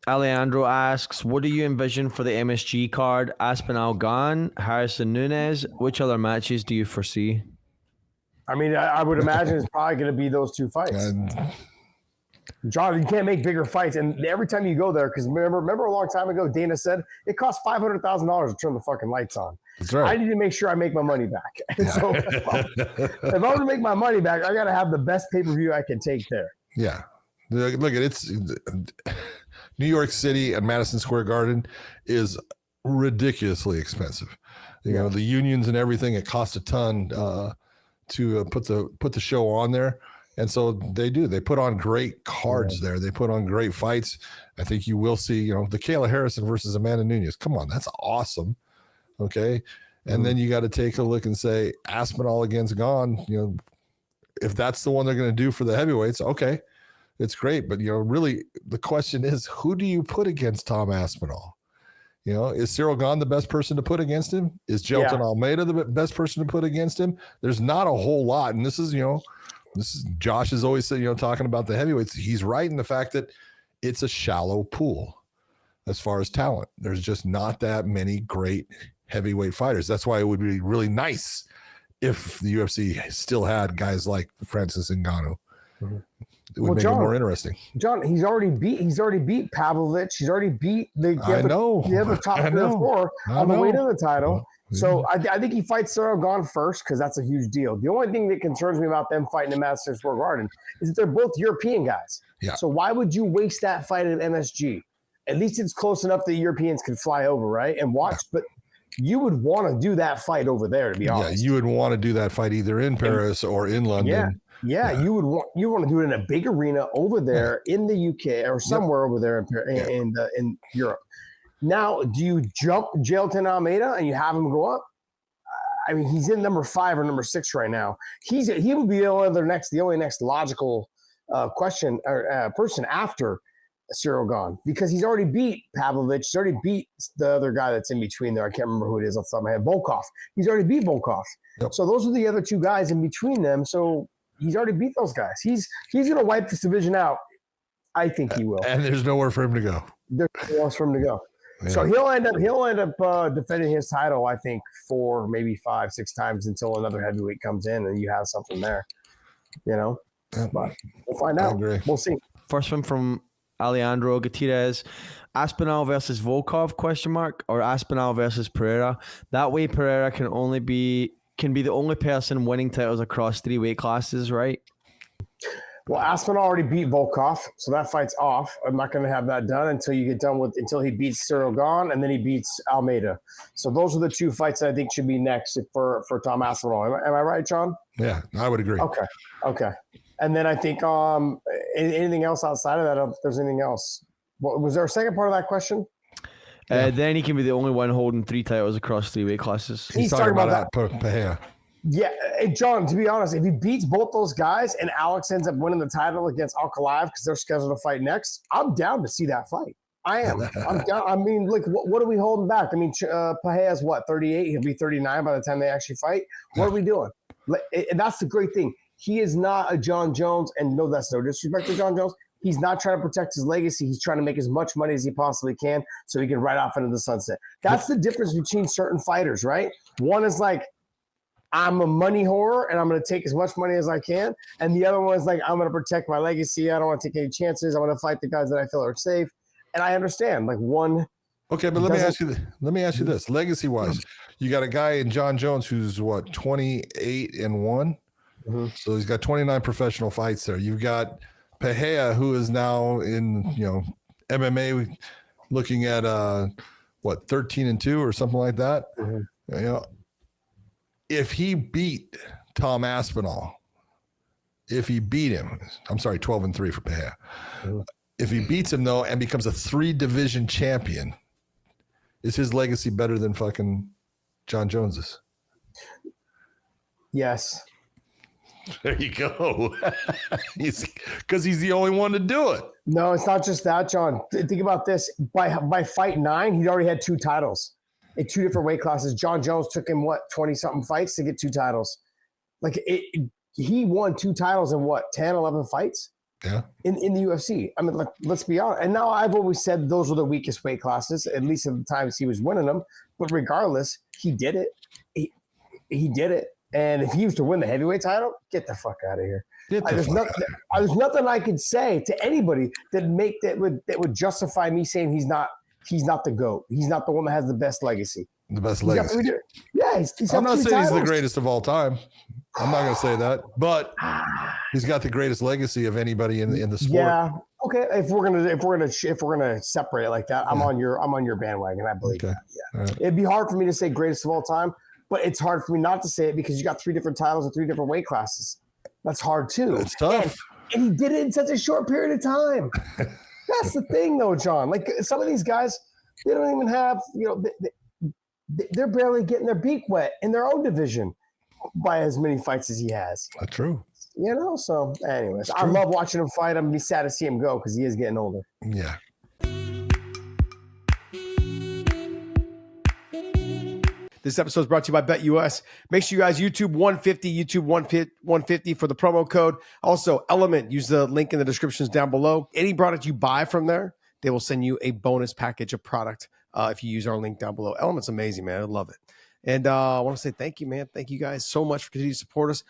Alejandro asks, what do you envision for the MSG card? Aspinall gone, Harrison Nunes. Which other matches do you foresee? I mean, I would imagine it's probably going to be those two fights. John, you can't make bigger fights. And every time you go there, because remember a long time ago, Dana said it costs $500,000 to turn the fucking lights on. That's right. I need to make sure I make my money back. And so if I want to make my money back, I got to have the best pay-per-view I can take there. Yeah. Look, it's New York City and Madison Square Garden is ridiculously expensive. You know, the unions and everything, it costs a ton to put the show on there. And so they put on great cards there. They put on great fights. I think you will see, the Kayla Harrison versus Amanda Nunes. Come on, that's awesome. Okay. And then you got to take a look and say Aspinall against Gone, if that's the one they're going to do for the heavyweights, okay, it's great. But, really the question is, who do you put against Tom Aspinall? Is Cyril Gane the best person to put against him? Is Jelton Almeida the best person to put against him? There's not a whole lot. And this is Josh has always said, talking about the heavyweights, he's right in the fact that it's a shallow pool as far as talent. There's just not that many great heavyweight fighters. That's why it would be really nice if the UFC still had guys like Francis Ngannou. It would make it more interesting. John, he's already beat Pavlovich. He's already beat the other top 3 or 4 on the way to the title. So I think he fights Cyril Gane first because that's a huge deal. The only thing that concerns me about them fighting in Madison Square Garden is that they're both European guys. Yeah. So why would you waste that fight at MSG? At least it's close enough that Europeans can fly over, right, and watch. Yeah. But you would want to do that fight over there, to be honest. Yeah, you would want to do that fight either in Paris or in London. Yeah, you want to do it in a big arena over there in the UK or somewhere over there in Europe. Now, do you jump Jelton Almeida and you have him go up? I mean, he's in number 5 or number 6 right now. He would be the only next logical question or person after Cyril Gane because he's already beat Pavlovich. He's already beat the other guy that's in between there. I can't remember who it is off the top of my head. Volkov. He's already beat Volkov. Yep. So those are the other 2 guys in between them. So he's already beat those guys. He's going to wipe this division out. I think he will. And there's nowhere for him to go. There's nowhere else for him to go. Yeah. So he'll end up defending his title, I think, 4, maybe 5, 6 times until another heavyweight comes in and you have something there. But we'll find out. We'll see. First one from Alejandro Gutierrez. Aspinall versus Volkov, or Aspinall versus Pereira. That way Pereira can be the only person winning titles across 3 weight classes, right? Well, Aspinall already beat Volkov, so that fight's off. I'm not going to have that done until he beats Cyril Gane and then he beats Almeida. So those are the 2 fights that I think should be next for Tom Aspinall. Am I right, John? Yeah, I would agree. Okay. And then I think anything else outside of that, I don't think there's anything else. Was there a second part of that question? Then he can be the only one holding 3 titles across 3 weight classes. He's talking about that. Yeah, John, to be honest, if he beats both those guys and Alex ends up winning the title against Ankalaev because they're scheduled to fight next, I'm down to see that fight. I am. I'm down. I mean, look, what are we holding back? I mean, Pereira's 38? He'll be 39 by the time they actually fight. What are we doing? And that's the great thing. He is not a John Jones, and no, that's no disrespect to John Jones. He's not trying to protect his legacy. He's trying to make as much money as he possibly can so he can ride off into the sunset. That's the difference between certain fighters, right? One is like, I'm a money whore and I'm going to take as much money as I can. And the other one is like, I'm going to protect my legacy. I don't want to take any chances. I want to fight the guys that I feel are safe. And I understand one. Okay. But let me ask you this, legacy wise, you got a guy in John Jones, who's 28-1. Mm-hmm. So he's got 29 professional fights there. You've got Pereira, who is now in, MMA looking at 13-2 or something like that. Mm-hmm. If he beat Tom Aspinall, if he beat him, I'm sorry, 12-3 for Pereira. Mm-hmm. If he beats him though and becomes a 3-division champion, is his legacy better than fucking John Jones's? Yes. There you go. Because he's the only one to do it. No, it's not just that, John. Think about this. By fight 9, he'd already had 2 titles in 2 different weight classes. John Jones took him 20-something fights to get 2 titles. He won 2 titles in 10, 11 fights. in the UFC. I mean, let's be honest. And now I've always said those were the weakest weight classes, at least at the times he was winning them. But regardless, he did it. He did it. And if he used to win the heavyweight title, get the fuck out of here. There's nothing I could say to anybody that would justify me saying he's not the GOAT. He's not the one that has the best legacy. The best legacy. He's I'm not saying he's the greatest of all time. I'm not going to say that, but he's got the greatest legacy of anybody in the sport. Yeah. Okay. If we're gonna separate it like that, I'm on your bandwagon. I believe that. Yeah. Right. It'd be hard for me to say greatest of all time, but it's hard for me not to say it because you got 3 different titles and 3 different weight classes. That's hard too. It's tough. And he did it in such a short period of time. That's the thing, though, John. Like some of these guys, they don't even have, they're barely getting their beak wet in their own division by as many fights as he has. That's true. So anyways, I love watching him fight. I'm going to be sad to see him go because he is getting older. Yeah. This episode is brought to you by BetUS. Make sure you guys YouTube 150 for the promo code. Also, Element, use the link in the descriptions down below. Any product you buy from there, they will send you a bonus package of product if you use our link down below. Element's amazing, man. I love it. And I want to say thank you, man. Thank you guys so much for continuing to support us.